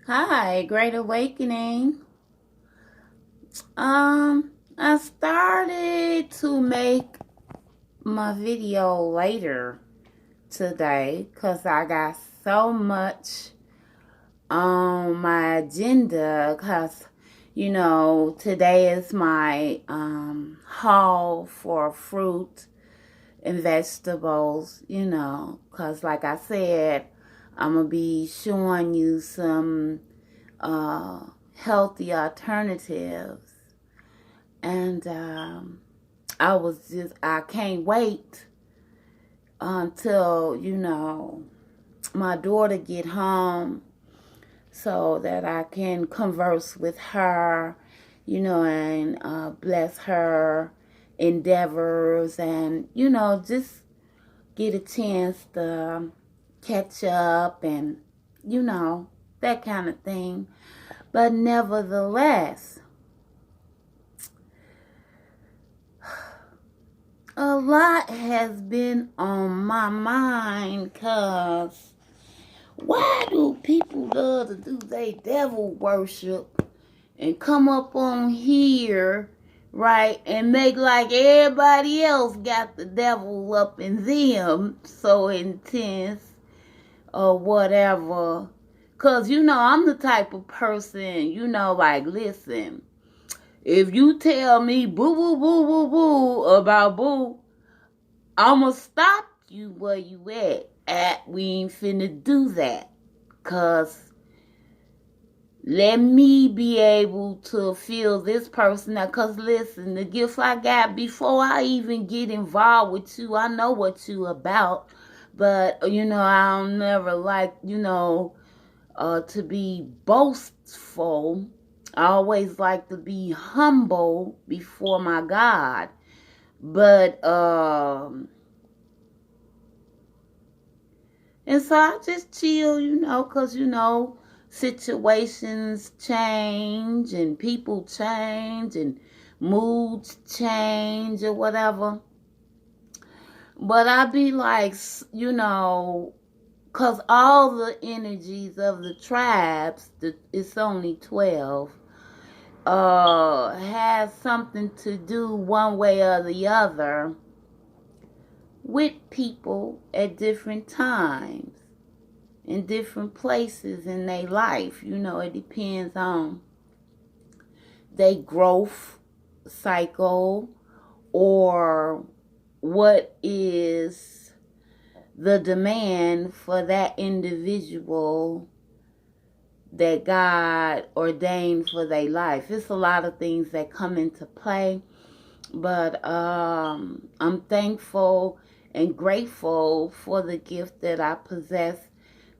Hi, Great Awakening. I started to make my video later today because I got so much on my agenda because, today is my haul for fruit and vegetables, because like I said, I'm going to be showing you some uh, healthy alternatives. And I can't wait until, my daughter get home so that I can converse with her, and bless her endeavors and, just get a chance to catch up and, that kind of thing. But nevertheless, a lot has been on my mind because why do people love to do they devil worship and come up on here, right, and make like everybody else got the devil up in them so intense or whatever? Because, I'm the type of person, like, listen, if you tell me boo, boo, boo, boo, boo about boo, I'ma stop you where you at. We ain't finna do that. Cause let me be able to feel this person out. Cause listen, the gift I got before I even get involved with you, I know what you about. But I don't never like, to be boastful. I always like to be humble before my God. But and so I just chill, because, situations change and people change and moods change or whatever. But I be like, because all the energies of the tribes, it's only 12, has something to do one way or the other with people at different times in different places in their life. It depends on their growth cycle or what is the demand for that individual that God ordained for their life. It's a lot of things that come into play, but I'm thankful and grateful for the gift that I possess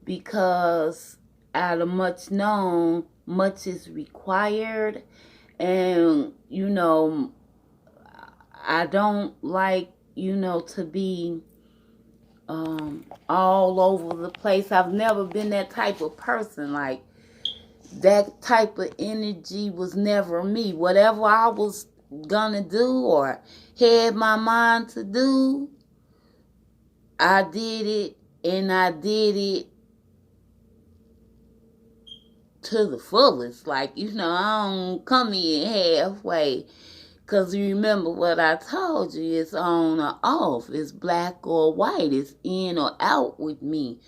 because out of much known, much is required. And, I don't like, to be all over the place. I've never been that type of person. Like, that type of energy was never me. Whatever I was gonna do or had my mind to do, I did it, and I did it to the fullest. Like, I don't come in halfway. Because you remember what I told you, it's on or off. It's black or white. It's in or out with me.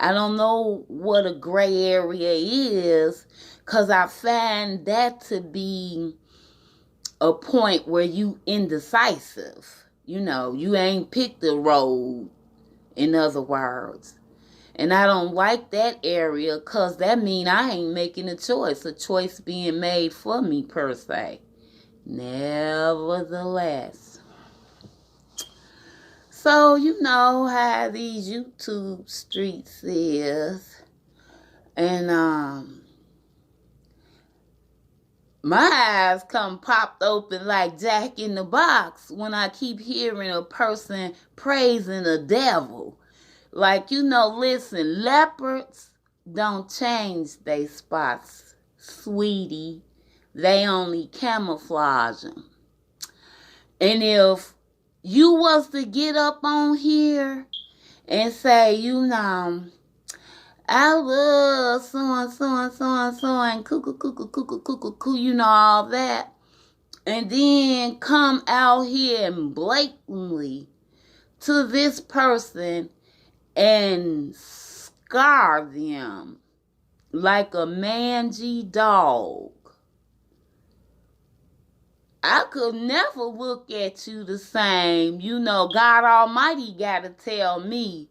I don't know what a gray area is because I find that to be a point where you indecisive. You ain't picked the road, in other words. And I don't like that area because that mean I ain't making a choice being made for me per se. Nevertheless. So you know how these YouTube streets is. And my eyes come popped open like Jack in the Box when I keep hearing a person praising the devil. Like, listen, leopards don't change their spots, sweetie. They only camouflage them. And if you was to get up on here and say, I love so and so and so and so and cuckoo, you know, all that. And then come out here and blatantly to this person and scar them like a mangy dog. I could never look at you the same. You know, God Almighty got to tell me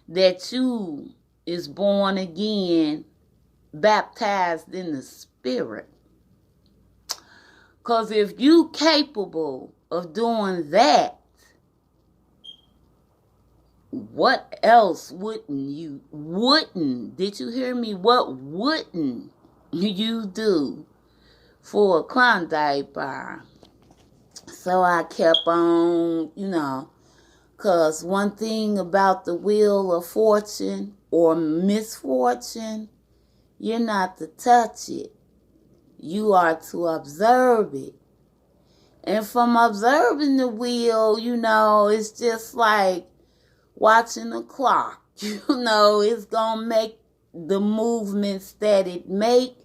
that you is born again, baptized in the Spirit. Because if you capable of doing that, what else did you hear me? What wouldn't you do for a Klondike bar? So I kept on, you know, because one thing about the wheel of fortune or misfortune, you're not to touch it. You are to observe it. And from observing the wheel, you know, it's just like watching a clock. You know, it's going to make the movements that it make.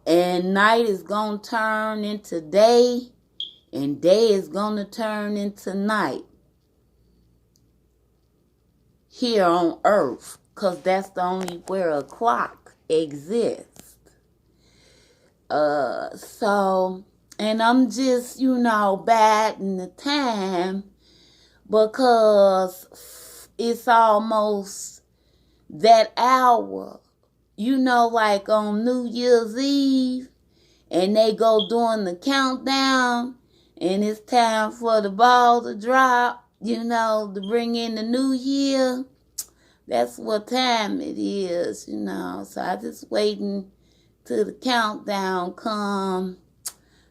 And night is going to turn into day. And day is going to turn into night. Here on earth. Because that's the only where a clock exists. And I'm just, you know, biding the time because it's almost that hour, you know, like on New Year's Eve, and they go doing the countdown, and it's time for the ball to drop, you know, to bring in the new year. That's what time it is, you know. So I just waiting till the countdown come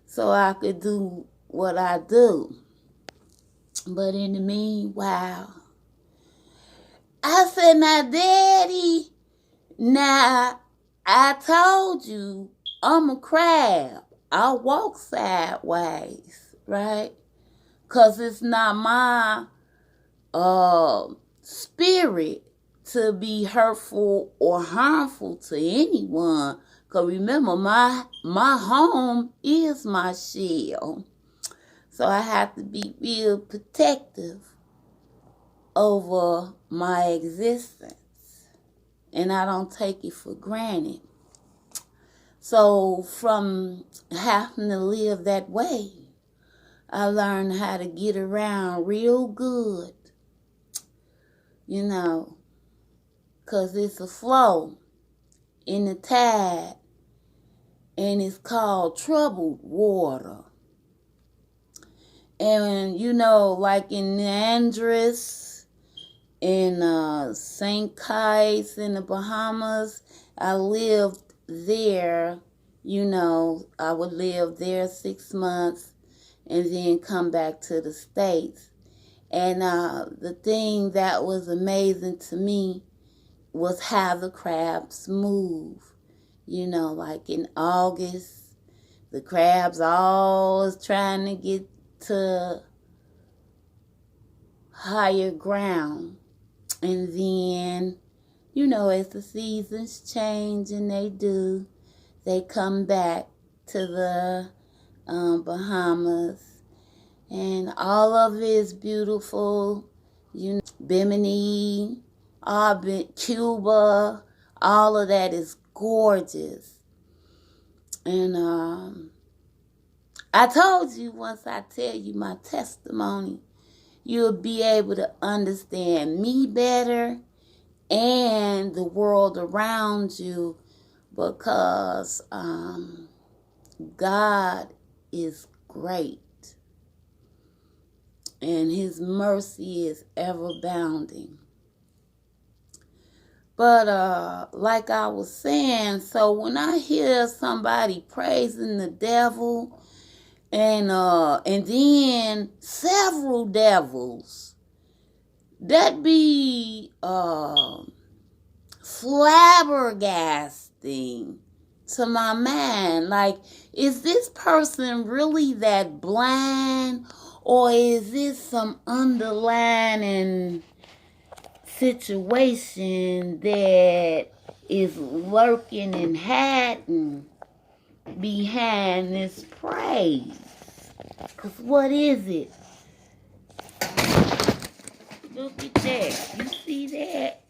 so I could do what I do. But in the meanwhile, I said, now, Daddy, now, I told you I'm a crab. I walk sideways, right? Because it's not my spirit to be hurtful or harmful to anyone. Because remember, my home is my shield. So I have to be real protective over my existence. And I don't take it for granted. So from having to live that way, I learned how to get around real good. You know, because it's a flow in the tide. And it's called troubled water. And, you know, like in Andros, in St. Kitts in the Bahamas, I lived there, you know, I would live there 6 months and then come back to the States. And the thing that was amazing to me was how the crabs move. You know, like in August, the crabs all is trying to get to higher ground. And then, you know, as the seasons change, and they come back to the Bahamas. And all of it is beautiful. You know, Bimini, Cuba, all of that is gorgeous. And I told you, once I tell you my testimony, you'll be able to understand me better and the world around you, because God is great and his mercy is ever bounding. But like I was saying, so when I hear somebody praising the devil, and then several devils, that be flabbergasting to my mind. Like, is this person really that blind, or is this some underlying situation that is lurking and hiding behind this praise. Because what is it? Look at that. You see that?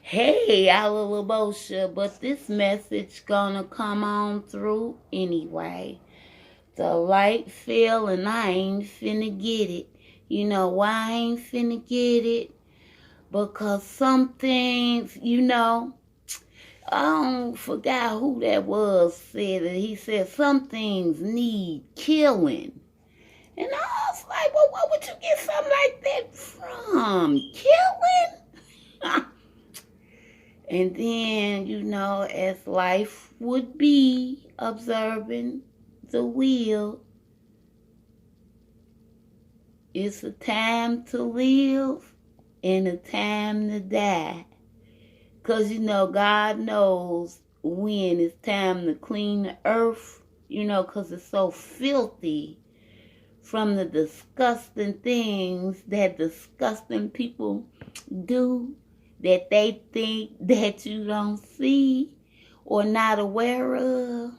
Hey, Alabosha, but this message gonna come on through anyway. The light fell and I ain't finna get it. You know why I ain't finna get it? Because some things, I don't forgot who that was said it. He said some things need killing. And I was like, well, what would you get something like that from? Killing? And then, as life would be, observing the wheel, it's a time to live and a time to die. Because, God knows when it's time to clean the earth, because it's so filthy from the disgusting things that disgusting people do that they think that you don't see or not aware of.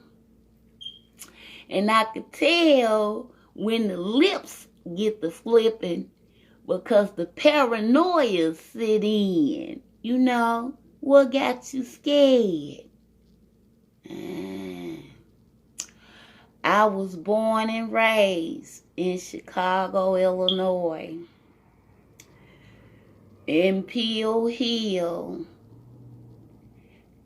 And I could tell when the lips get to flipping because the paranoia sit in. What got you scared? I was born and raised in Chicago, Illinois, in Peel Hill.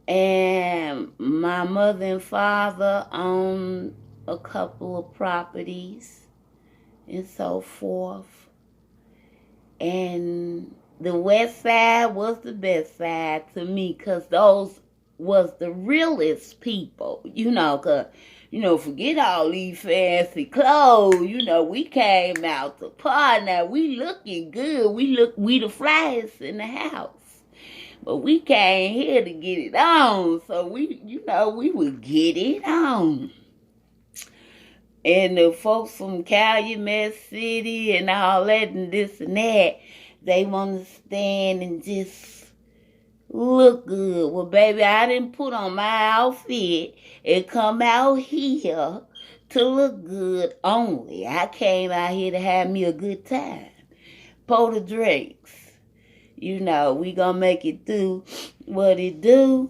And my mother and father owned a couple of properties and so forth. And the west side was the best side to me because those was the realest people, because, forget all these fancy clothes, we came out to party. Now, we looking good. We the flyest in the house. But we came here to get it on. So we would get it on. And the folks from Calumet City and all that and this and that, they want to stand and just look good. Well, baby, I didn't put on my outfit and come out here to look good only. I came out here to have me a good time. Pour the drinks. We gonna make it do what it do.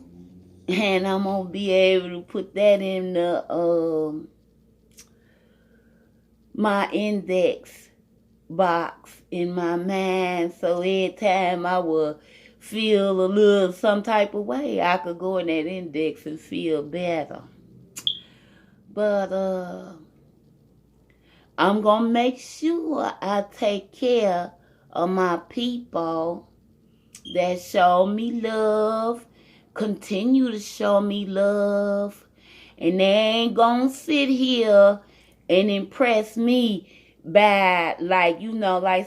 And I'm gonna be able to put that in the my index box in my mind, so every time I would feel a little some type of way, I could go in that index and feel better. But I'm gonna make sure I take care of my people that show me love, continue to show me love, and they ain't gonna sit here and impress me by, like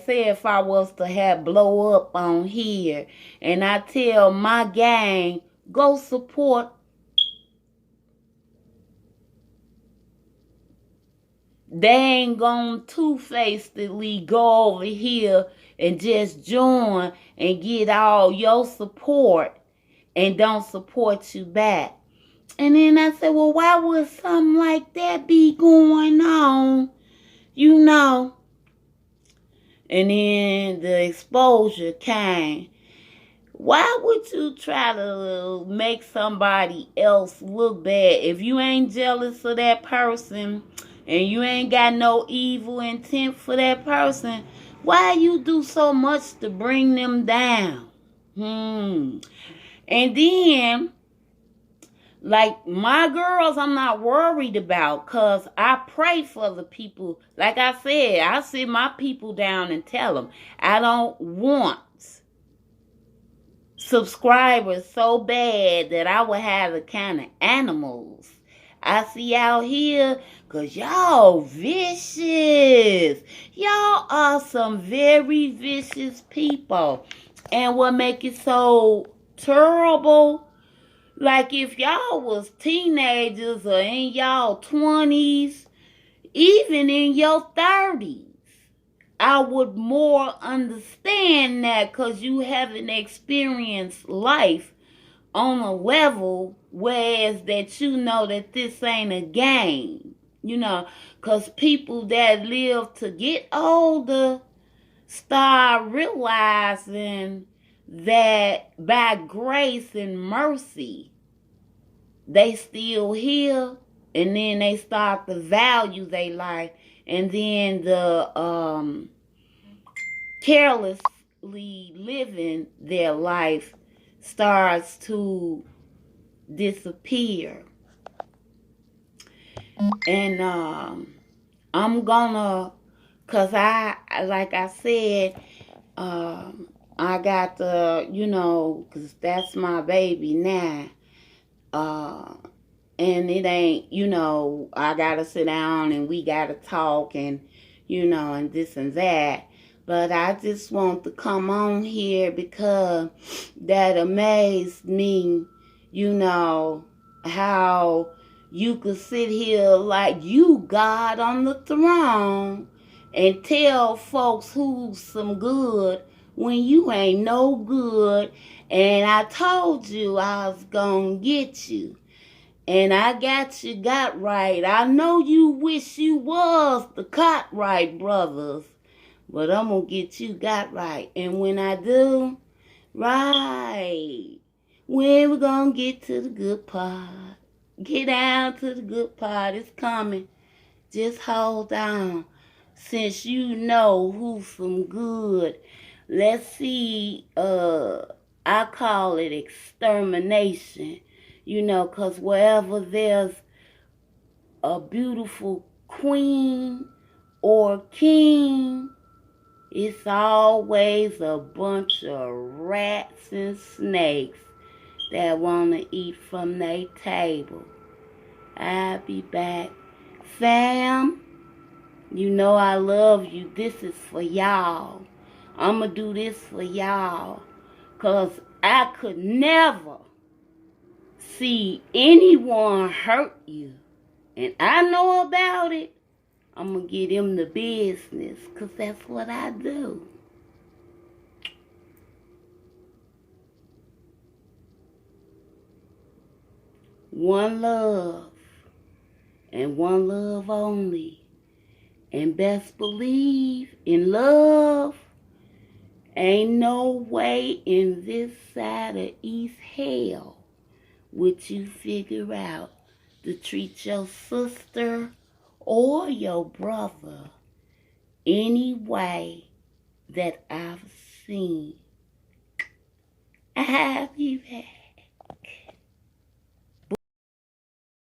say if I was to have blow up on here and I tell my gang, go support, they ain't gonna two-facedly go over here and just join and get all your support and don't support you back. And then I said, well, why would something like that be going on? And then the exposure came. Why would you try to make somebody else look bad if you ain't jealous of that person and you ain't got no evil intent for that person? Why you do so much to bring them down? And then, like my girls, I'm not worried about because I pray for the people. Like I said, I sit my people down and tell them I don't want subscribers so bad that I would have the kind of animals I see out here, because y'all vicious. Y'all are some very vicious people. And what make it so terrible, like if y'all was teenagers or in y'all 20s, even in your 30s, I would more understand that because you haven't experienced life on a level, whereas that you know that this ain't a game. Because people that live to get older start realizing that by grace and mercy, they still here, and then they start to value their life, and then the carelessly living their life starts to disappear. And I'm gonna, cause like I said, I got cause that's my baby now. And it ain't, I gotta sit down and we gotta talk and, and this and that. But I just want to come on here because that amazed me, how you could sit here like you God on the throne and tell folks who's some good when you ain't no good. And I told you I was gonna get you. And I got right. I know you wish you was the Cartwright brothers, but I'm gonna get you got right. And when I do, right, when we gonna get to the good part. Get down to the good part. It's coming. Just hold on. Since you know who's some good, let's see, I call it extermination. Because wherever there's a beautiful queen or king, it's always a bunch of rats and snakes that want to eat from their table. I'll be back. Fam, you know I love you. This is for y'all. I'm going to do this for y'all. Because I could never see anyone hurt you. And I know about it. I'm going to get him the business. Because that's what I do. One love. And one love only. And best believe in love. Ain't no way in this side of East Hell would you figure out to treat your sister or your brother any way that I've seen. I'll be back.